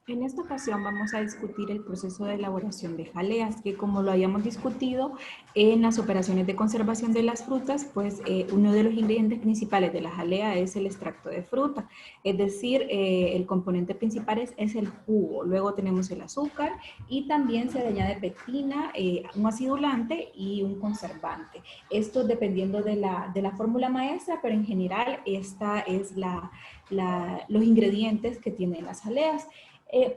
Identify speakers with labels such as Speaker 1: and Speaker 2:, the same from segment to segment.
Speaker 1: En esta ocasión vamos a discutir el proceso de elaboración de jaleas, que como lo habíamos discutido en las operaciones de conservación de las frutas, pues uno de los ingredientes principales de la jalea es el extracto de fruta, es decir, el componente principal es el jugo. Luego tenemos el azúcar y también se le añade pectina, un acidulante y un conservante. Esto dependiendo de la fórmula maestra, pero en general esta es los ingredientes que tienen las jaleas.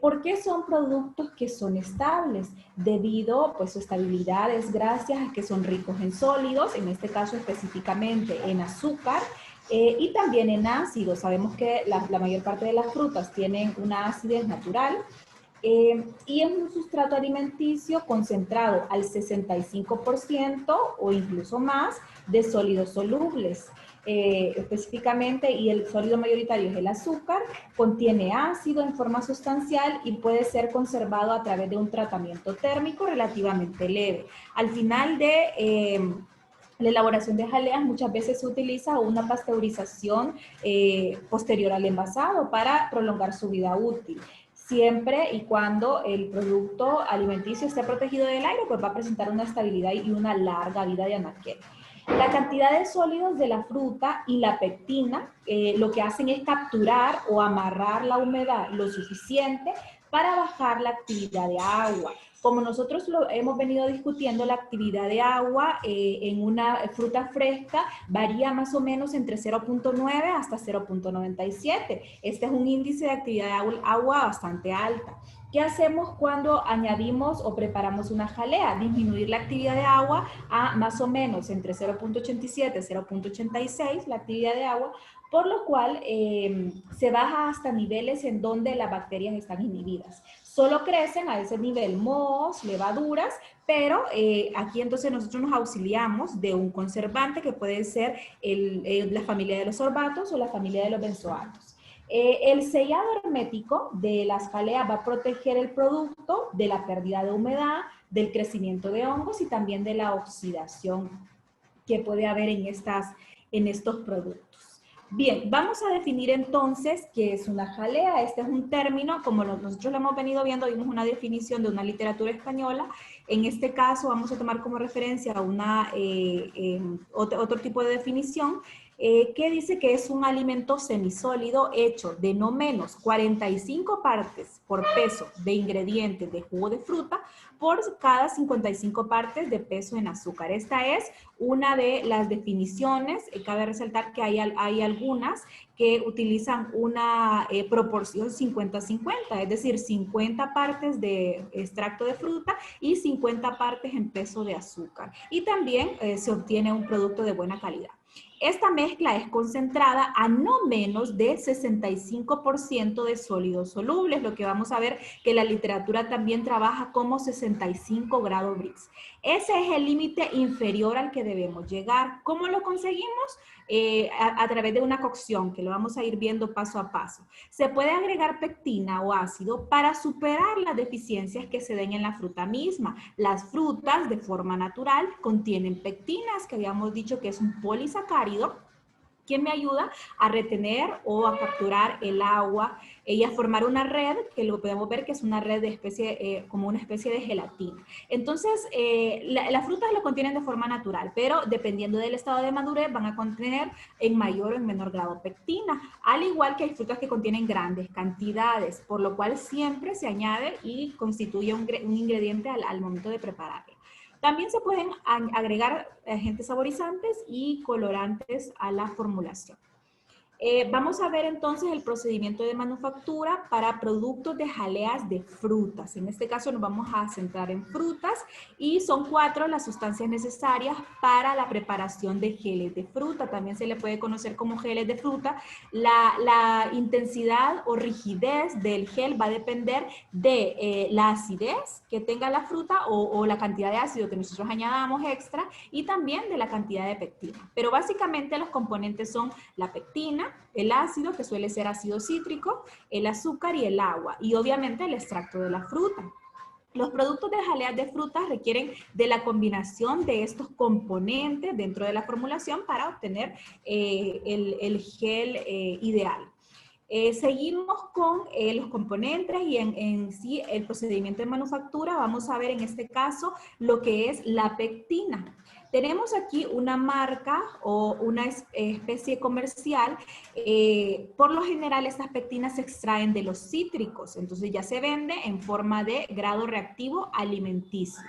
Speaker 1: ¿Por qué son productos que son estables? Debido, pues su estabilidad es gracias a que son ricos en sólidos, en este caso específicamente en azúcar, y también en ácidos. Sabemos que la mayor parte de las frutas tienen una acidez natural, y es un sustrato alimenticio concentrado al 65% o incluso más de sólidos solubles. Específicamente, y el sólido mayoritario es el azúcar, contiene ácido en forma sustancial y puede ser conservado a través de un tratamiento térmico relativamente leve. Al final de la elaboración de jaleas muchas veces se utiliza una pasteurización posterior al envasado para prolongar su vida útil. Siempre y cuando el producto alimenticio esté protegido del aire, pues va a presentar una estabilidad y una larga vida de anaquel. La cantidad de sólidos de la fruta y la pectina lo que hacen es capturar o amarrar la humedad lo suficiente para bajar la actividad de agua. Como nosotros lo hemos venido discutiendo, la actividad de agua en una fruta fresca varía más o menos entre 0.9 hasta 0.97. Este es un índice de actividad de agua bastante alta. ¿Qué hacemos cuando añadimos o preparamos una jalea? Disminuir la actividad de agua a más o menos entre 0.87 y 0.86, la actividad de agua, por lo cual se baja hasta niveles en donde las bacterias están inhibidas. Solo crecen a ese nivel mohos, levaduras, pero aquí entonces nosotros nos auxiliamos de un conservante que puede ser la familia de los sorbatos o la familia de los benzoatos. El sellado hermético de las jaleas va a proteger el producto de la pérdida de humedad, del crecimiento de hongos y también de la oxidación que puede haber en estos productos. Bien, vamos a definir entonces qué es una jalea. Este es un término, como nosotros lo hemos venido viendo, vimos una definición de una literatura española. En este caso vamos a tomar como referencia otro tipo de definición que dice que es un alimento semisólido hecho de no menos 45 partes por peso de ingredientes de jugo de fruta por cada 55 partes de peso en azúcar. Esta es una de las definiciones. Cabe resaltar que hay algunas que utilizan una proporción 50-50, es decir, 50 partes de extracto de fruta y 50 partes en peso de azúcar. Y también se obtiene un producto de buena calidad. Esta mezcla es concentrada a no menos de 65% de sólidos solubles, lo que vamos a ver que la literatura también trabaja como 65 grados Brix. Ese es el límite inferior al que debemos llegar. ¿Cómo lo conseguimos? A través de una cocción, que lo vamos a ir viendo paso a paso. Se puede agregar pectina o ácido para superar las deficiencias que se den en la fruta misma. Las frutas, de forma natural, contienen pectinas, que habíamos dicho que es un polisacárido, que me ayuda a retener o a capturar el agua y a formar una red, que lo podemos ver que es una red de como una especie de gelatina. Entonces, las frutas lo contienen de forma natural, pero dependiendo del estado de madurez van a contener en mayor o en menor grado pectina, al igual que hay frutas que contienen grandes cantidades, por lo cual siempre se añade y constituye un ingrediente al momento de prepararlo. También se pueden agregar agentes saborizantes y colorantes a la formulación. Vamos a ver entonces el procedimiento de manufactura para productos de jaleas de frutas. En este caso nos vamos a centrar en frutas y son 4 las sustancias necesarias para la preparación de geles de fruta. También se le puede conocer como geles de fruta. La intensidad o rigidez del gel va a depender de la acidez que tenga la fruta o la cantidad de ácido que nosotros añadamos extra y también de la cantidad de pectina. Pero básicamente los componentes son la pectina, el ácido, que suele ser ácido cítrico, el azúcar y el agua, y obviamente el extracto de la fruta. Los productos de jaleas de frutas requieren de la combinación de estos componentes dentro de la formulación para obtener el gel ideal. Seguimos con los componentes y en sí el procedimiento de manufactura. Vamos a ver en este caso lo que es la pectina. Tenemos aquí una marca o una especie comercial. Por lo general estas pectinas se extraen de los cítricos, entonces ya se vende en forma de grado reactivo alimenticio.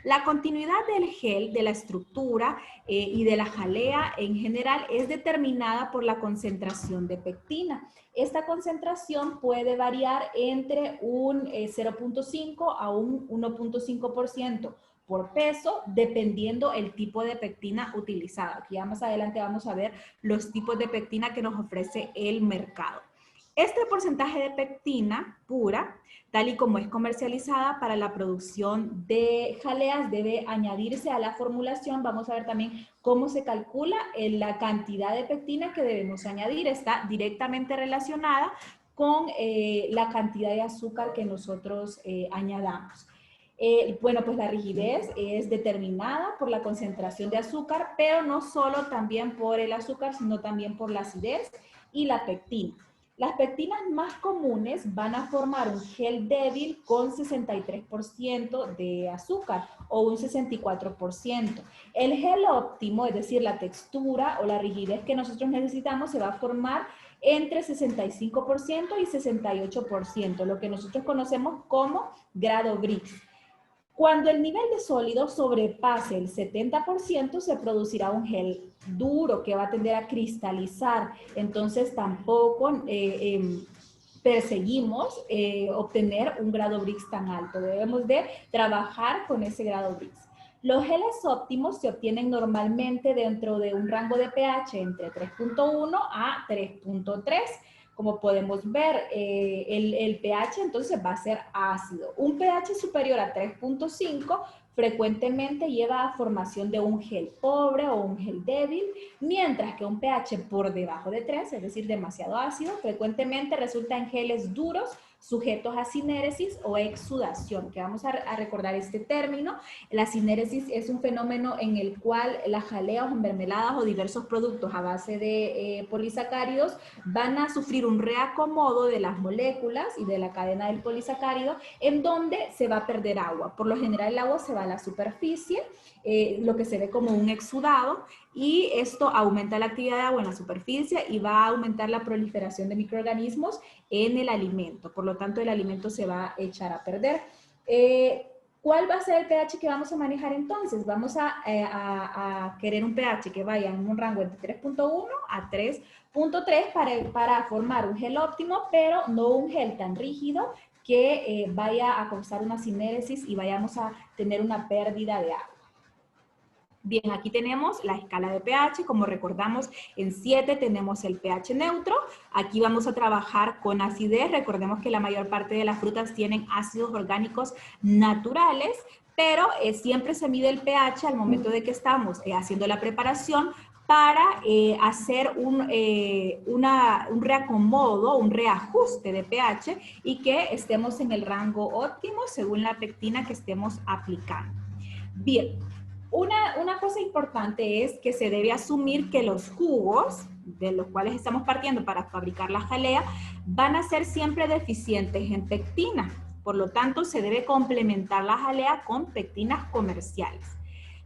Speaker 1: La continuidad del gel, de la estructura y de la jalea en general es determinada por la concentración de pectina. Esta concentración puede variar entre un 0.5 a un 1.5% por peso, dependiendo el tipo de pectina utilizada. Aquí más adelante vamos a ver los tipos de pectina que nos ofrece el mercado. Este porcentaje de pectina pura, tal y como es comercializada para la producción de jaleas, debe añadirse a la formulación. Vamos a ver también cómo se calcula la cantidad de pectina que debemos añadir. Está directamente relacionada con la cantidad de azúcar que nosotros añadamos. Bueno, pues la rigidez es determinada por la concentración de azúcar, pero no solo también por el azúcar, sino también por la acidez y la pectina. Las pectinas más comunes van a formar un gel débil con 63% de azúcar o un 64%. El gel óptimo, es decir, la textura o la rigidez que nosotros necesitamos, se va a formar entre 65% y 68%, lo que nosotros conocemos como grado Brix. Cuando el nivel de sólido sobrepase el 70%, se producirá un gel duro que va a tender a cristalizar. Entonces tampoco perseguimos obtener un grado Brix tan alto. Debemos de trabajar con ese grado Brix. Los geles óptimos se obtienen normalmente dentro de un rango de pH entre 3.1 a 3.3. Como podemos ver, el pH entonces va a ser ácido. Un pH superior a 3.5 frecuentemente lleva a formación de un gel pobre o un gel débil, mientras que un pH por debajo de 3, es decir, demasiado ácido, frecuentemente resulta en geles duros sujetos a sinéresis o exsudación, que vamos a recordar este término. La sinéresis es un fenómeno en el cual las jaleas o mermeladas o diversos productos a base de polisacáridos van a sufrir un reacomodo de las moléculas y de la cadena del polisacárido en donde se va a perder agua. Por lo general el agua se va a la superficie, lo que se ve como un exudado, y esto aumenta la actividad de agua en la superficie y va a aumentar la proliferación de microorganismos en el alimento. Por lo tanto, el alimento se va a echar a perder. ¿Cuál va a ser el pH que vamos a manejar entonces? Vamos a querer un pH que vaya en un rango entre 3.1 a 3.3 para formar un gel óptimo, pero no un gel tan rígido que vaya a causar una sinéresis y vayamos a tener una pérdida de agua. Bien, aquí tenemos la escala de pH. Como recordamos, en 7 tenemos el pH neutro. Aquí vamos a trabajar con acidez. Recordemos que la mayor parte de las frutas tienen ácidos orgánicos naturales, pero siempre se mide el pH al momento de que estamos haciendo la preparación para hacer un reacomodo, un reajuste de pH y que estemos en el rango óptimo según la pectina que estemos aplicando. Bien. Una cosa importante es que se debe asumir que los jugos de los cuales estamos partiendo para fabricar la jalea van a ser siempre deficientes en pectina. Por lo tanto, se debe complementar la jalea con pectinas comerciales.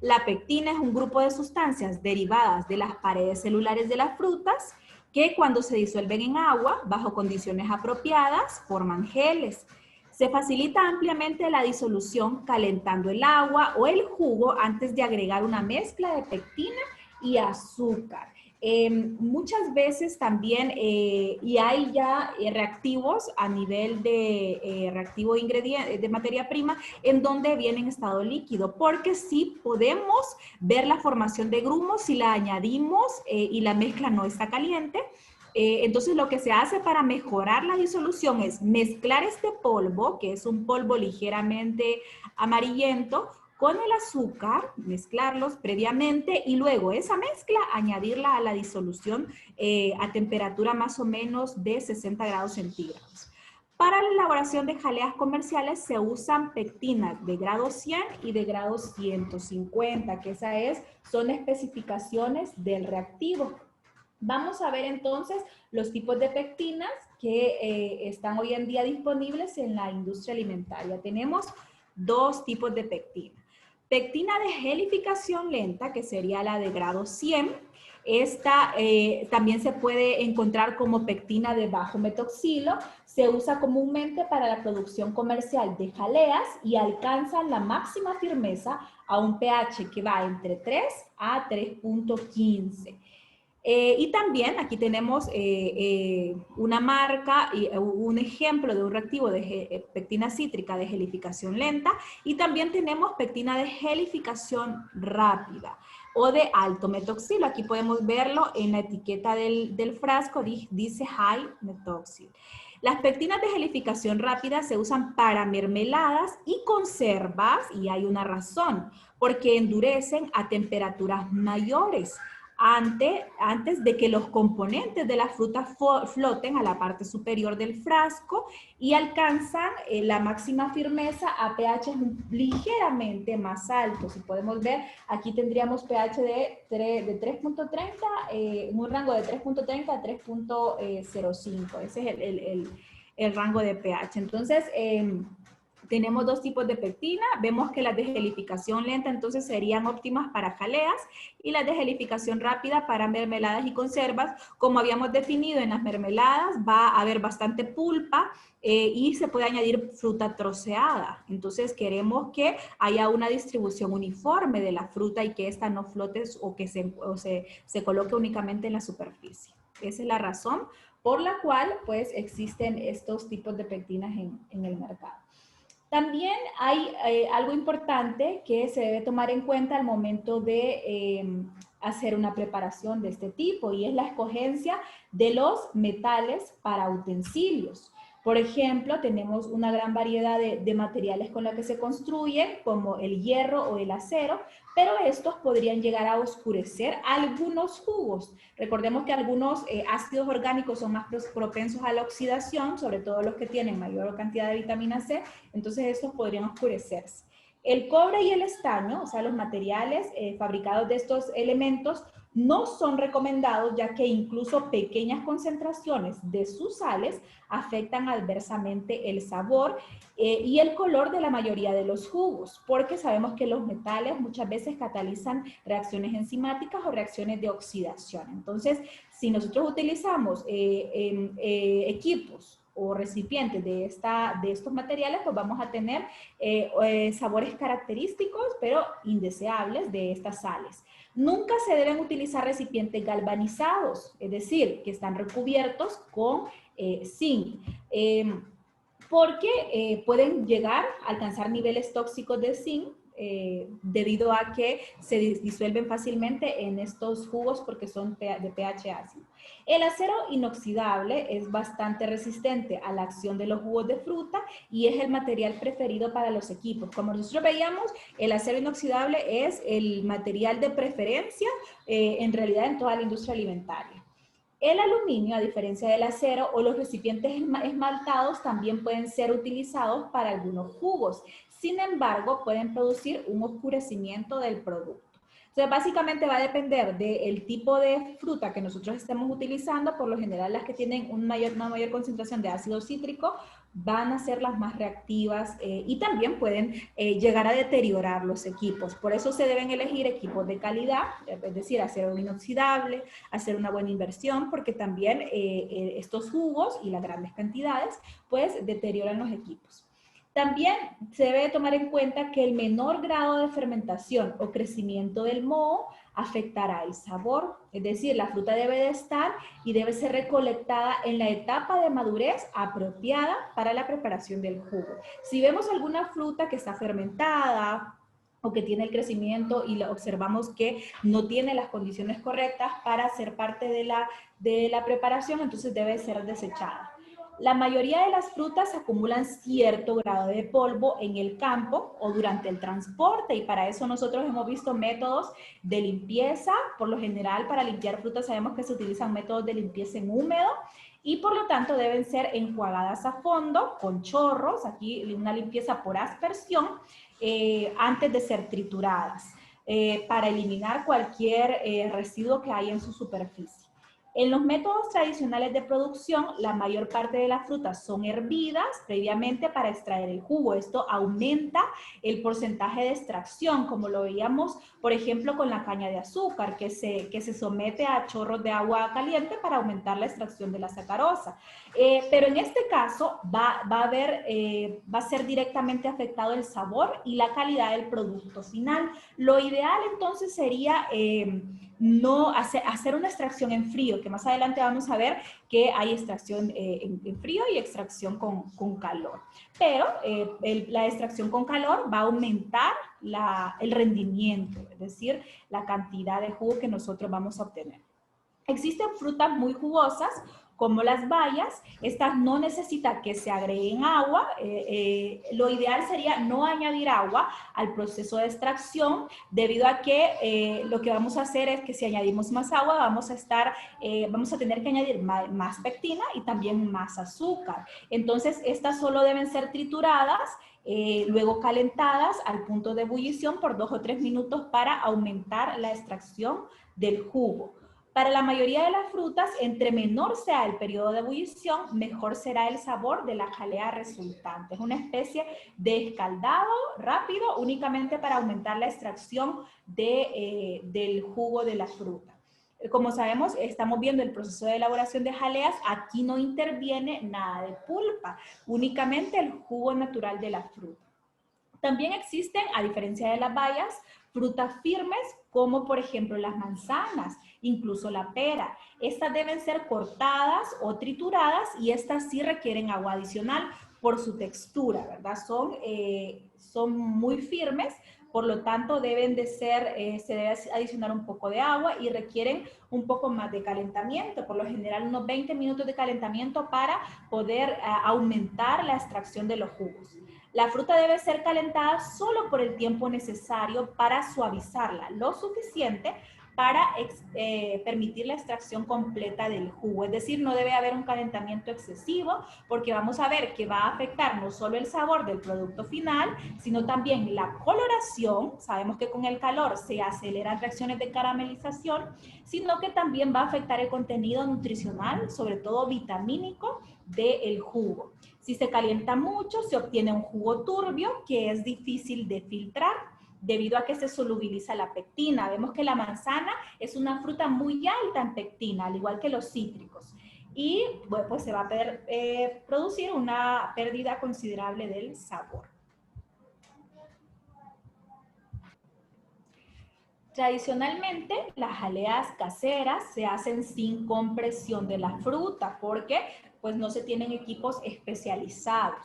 Speaker 1: La pectina es un grupo de sustancias derivadas de las paredes celulares de las frutas que cuando se disuelven en agua, bajo condiciones apropiadas, forman geles. Se facilita ampliamente la disolución calentando el agua o el jugo antes de agregar una mezcla de pectina y azúcar. Muchas veces también, y hay ya reactivos a nivel de reactivo de materia prima, en donde viene en estado líquido, porque sí podemos ver la formación de grumos si la añadimos y la mezcla no está caliente. Entonces lo que se hace para mejorar la disolución es mezclar este polvo, que es un polvo ligeramente amarillento, con el azúcar, mezclarlos previamente y luego esa mezcla añadirla a la disolución a temperatura más o menos de 60 grados centígrados. Para la elaboración de jaleas comerciales se usan pectinas de grado 100 y de grado 150, que son especificaciones del reactivo. Vamos a ver entonces los tipos de pectinas que están hoy en día disponibles en la industria alimentaria. Tenemos dos tipos de pectina. Pectina de gelificación lenta, que sería la de grado 100. Esta también se puede encontrar como pectina de bajo metoxilo. Se usa comúnmente para la producción comercial de jaleas y alcanzan la máxima firmeza a un pH que va entre 3 a 3.15. Y también aquí tenemos una marca y un ejemplo de un reactivo de pectina cítrica de gelificación lenta, y también tenemos pectina de gelificación rápida o de alto metoxilo. Aquí podemos verlo en la etiqueta del frasco, dice high metoxil. Las pectinas de gelificación rápida se usan para mermeladas y conservas, y hay una razón, porque endurecen a temperaturas mayores antes de que los componentes de la fruta floten a la parte superior del frasco y alcanzan la máxima firmeza a pH ligeramente más altos. Si podemos ver, aquí tendríamos pH de 3.30, un rango de 3.30 a 3.05. Ese es el rango de pH. Entonces, tenemos dos tipos de pectina. Vemos que las de gelificación lenta entonces serían óptimas para jaleas y las de gelificación rápida para mermeladas y conservas. Como habíamos definido, en las mermeladas va a haber bastante pulpa y se puede añadir fruta troceada. Entonces queremos que haya una distribución uniforme de la fruta y que ésta no flote o que se coloque únicamente en la superficie. Esa es la razón por la cual pues existen estos tipos de pectinas en el mercado. También hay algo importante que se debe tomar en cuenta al momento de hacer una preparación de este tipo, y es la escogencia de los metales para utensilios. Por ejemplo, tenemos una gran variedad de materiales con los que se construyen, como el hierro o el acero, pero estos podrían llegar a oscurecer algunos jugos. Recordemos que algunos ácidos orgánicos son más propensos a la oxidación, sobre todo los que tienen mayor cantidad de vitamina C, entonces estos podrían oscurecerse. El cobre y el estaño, o sea, los materiales fabricados de estos elementos, no son recomendados, ya que incluso pequeñas concentraciones de sus sales afectan adversamente el sabor y el color de la mayoría de los jugos, porque sabemos que los metales muchas veces catalizan reacciones enzimáticas o reacciones de oxidación. Entonces, si nosotros utilizamos equipos o recipientes de estos materiales, pues vamos a tener sabores característicos, pero indeseables de estas sales. Nunca se deben utilizar recipientes galvanizados, es decir, que están recubiertos con zinc, porque pueden llegar a alcanzar niveles tóxicos de zinc debido a que se disuelven fácilmente en estos jugos porque son de pH ácido. El acero inoxidable es bastante resistente a la acción de los jugos de fruta y es el material preferido para los equipos. Como nosotros veíamos, el acero inoxidable es el material de preferencia en realidad en toda la industria alimentaria. El aluminio, a diferencia del acero, o los recipientes esmaltados también pueden ser utilizados para algunos jugos. Sin embargo, pueden producir un oscurecimiento del producto. Entonces, básicamente va a depender del tipo de fruta que nosotros estemos utilizando. Por lo general, las que tienen una mayor concentración de ácido cítrico van a ser las más reactivas y también pueden llegar a deteriorar los equipos. Por eso se deben elegir equipos de calidad, es decir, acero inoxidable, hacer una buena inversión, porque también estos jugos y las grandes cantidades pues deterioran los equipos. También se debe tomar en cuenta que el menor grado de fermentación o crecimiento del moho afectará el sabor. Es decir, la fruta debe de estar y debe ser recolectada en la etapa de madurez apropiada para la preparación del jugo. Si vemos alguna fruta que está fermentada o que tiene el crecimiento y observamos que no tiene las condiciones correctas para ser parte de la preparación, entonces debe ser desechada. La mayoría de las frutas acumulan cierto grado de polvo en el campo o durante el transporte, y para eso nosotros hemos visto métodos de limpieza. Por lo general, para limpiar frutas sabemos que se utilizan métodos de limpieza en húmedo y por lo tanto deben ser enjuagadas a fondo con chorros, aquí una limpieza por aspersión, antes de ser trituradas para eliminar cualquier residuo que haya en su superficie. En los métodos tradicionales de producción, la mayor parte de las frutas son hervidas previamente para extraer el jugo. Esto aumenta el porcentaje de extracción, como lo veíamos, por ejemplo, con la caña de azúcar, que se somete a chorros de agua caliente para aumentar la extracción de la sacarosa. Pero en este caso va a ser directamente afectado el sabor y la calidad del producto final. Lo ideal entonces sería no hacer una extracción en frío, que más adelante vamos a ver que hay extracción en frío y extracción con calor. Pero la extracción con calor va a aumentar el rendimiento, es decir, la cantidad de jugo que nosotros vamos a obtener. Existen frutas muy jugosas, como las bayas. Estas no necesitan que se agreguen agua. Lo ideal sería no añadir agua al proceso de extracción, debido a que lo que vamos a hacer es que si añadimos más agua, vamos a tener que añadir más pectina y también más azúcar. Entonces, estas solo deben ser trituradas, luego calentadas al punto de ebullición por 2 o 3 minutos para aumentar la extracción del jugo. Para la mayoría de las frutas, entre menor sea el periodo de ebullición, mejor será el sabor de la jalea resultante. Es una especie de escaldado rápido únicamente para aumentar la extracción del jugo de la fruta. Como sabemos, estamos viendo el proceso de elaboración de jaleas. Aquí no interviene nada de pulpa, únicamente el jugo natural de la fruta. También existen, a diferencia de las bayas, frutas firmes como por ejemplo las manzanas, incluso la pera. Estas deben ser cortadas o trituradas y estas sí requieren agua adicional por su textura, ¿verdad? Son muy firmes, por lo tanto deben de ser, se debe adicionar un poco de agua y requieren un poco más de calentamiento, por lo general unos 20 minutos de calentamiento para poder aumentar la extracción de los jugos. La fruta debe ser calentada solo por el tiempo necesario para suavizarla, lo suficiente para permitir la extracción completa del jugo. Es decir, no debe haber un calentamiento excesivo, porque vamos a ver que va a afectar no solo el sabor del producto final, sino también la coloración. Sabemos que con el calor se aceleran reacciones de caramelización, sino que también va a afectar el contenido nutricional, sobre todo vitamínico, del jugo. Si se calienta mucho, se obtiene un jugo turbio que es difícil de filtrar debido a que se solubiliza la pectina. Vemos que la manzana es una fruta muy alta en pectina, al igual que los cítricos. Y bueno, pues se va a producir una pérdida considerable del sabor. Tradicionalmente, las jaleas caseras se hacen sin compresión de la fruta porque pues no se tienen equipos especializados.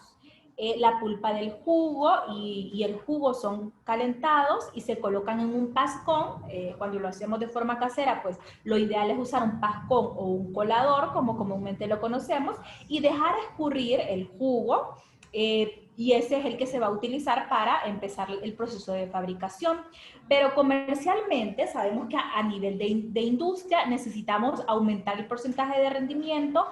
Speaker 1: La pulpa del jugo y el jugo son calentados y se colocan en un pascón. Cuando lo hacemos de forma casera, pues lo ideal es usar un pascón o un colador, como comúnmente lo conocemos, y dejar escurrir el jugo. Y ese es el que se va a utilizar para empezar el proceso de fabricación. Pero comercialmente sabemos que a nivel de industria necesitamos aumentar el porcentaje de rendimiento,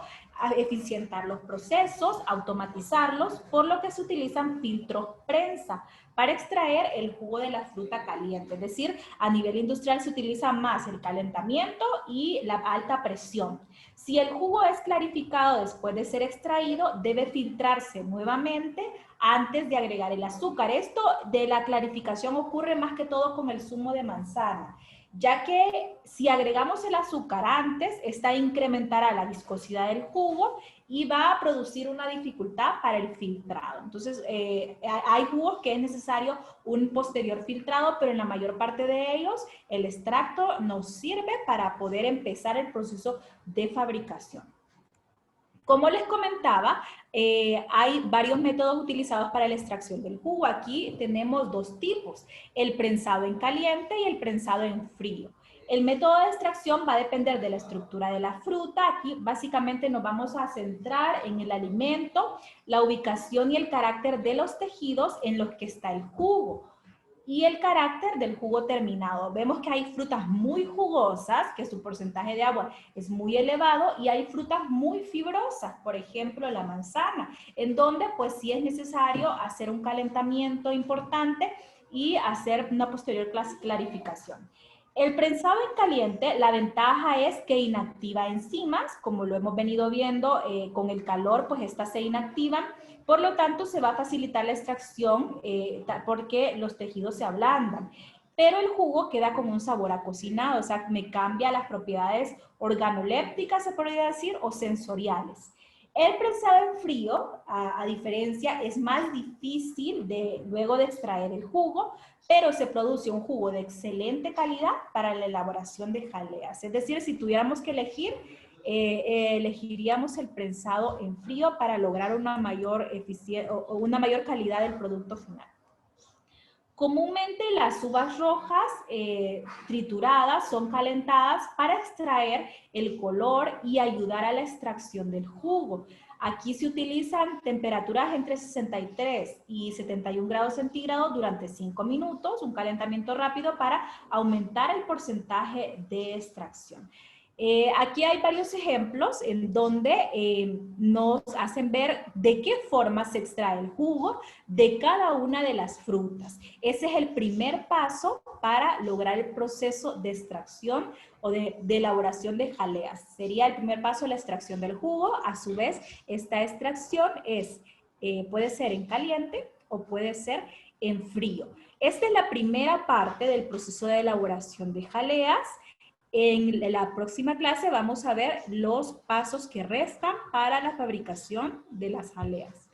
Speaker 1: eficientar los procesos, automatizarlos, por lo que se utilizan filtros prensa para extraer el jugo de la fruta caliente. Es decir, a nivel industrial se utiliza más el calentamiento y la alta presión. Si el jugo es clarificado después de ser extraído, debe filtrarse nuevamente antes de agregar el azúcar. Esto de la clarificación ocurre más que todo con el zumo de manzana, ya que si agregamos el azúcar antes, esta incrementará la viscosidad del jugo y va a producir una dificultad para el filtrado. Entonces, hay jugos que es necesario un posterior filtrado, pero en la mayor parte de ellos el extracto nos sirve para poder empezar el proceso de fabricación. Como les comentaba, hay varios métodos utilizados para la extracción del jugo. Aquí tenemos dos tipos, el prensado en caliente y el prensado en frío. El método de extracción va a depender de la estructura de la fruta. Aquí básicamente nos vamos a centrar en el alimento, la ubicación y el carácter de los tejidos en los que está el jugo y el carácter del jugo terminado. Vemos que hay frutas muy jugosas, que su porcentaje de agua es muy elevado, y hay frutas muy fibrosas, por ejemplo la manzana, en donde pues sí es necesario hacer un calentamiento importante y hacer una posterior clarificación.
Speaker 2: El prensado en caliente, la ventaja es que inactiva enzimas, como lo hemos venido viendo con el calor, pues estas se inactivan, por lo tanto se va a facilitar la extracción porque los tejidos se ablandan. Pero el jugo queda con un sabor a cocinado, o sea, me cambia las propiedades organolépticas, se podría decir, o sensoriales. El prensado en frío, a diferencia, es más difícil luego de extraer el jugo, pero se produce un jugo de excelente calidad para la elaboración de jaleas. Es decir, si tuviéramos que elegir, elegiríamos el prensado en frío para lograr una mayor calidad del producto final. Comúnmente las uvas rojas trituradas son calentadas para extraer el color y ayudar a la extracción del jugo. Aquí se utilizan temperaturas entre 63 y 71 grados centígrados durante 5 minutos, un calentamiento rápido para aumentar el porcentaje de extracción. Aquí hay varios ejemplos en donde nos hacen ver de qué forma se extrae el jugo de cada una de las frutas. Ese es el primer paso para lograr el proceso de extracción o de elaboración de jaleas. Sería el primer paso la extracción del jugo. A su vez, esta extracción puede ser en caliente o puede ser en frío. Esta es la primera parte del proceso de elaboración de jaleas. En la próxima clase vamos a ver los pasos que restan para la fabricación de las jaleas.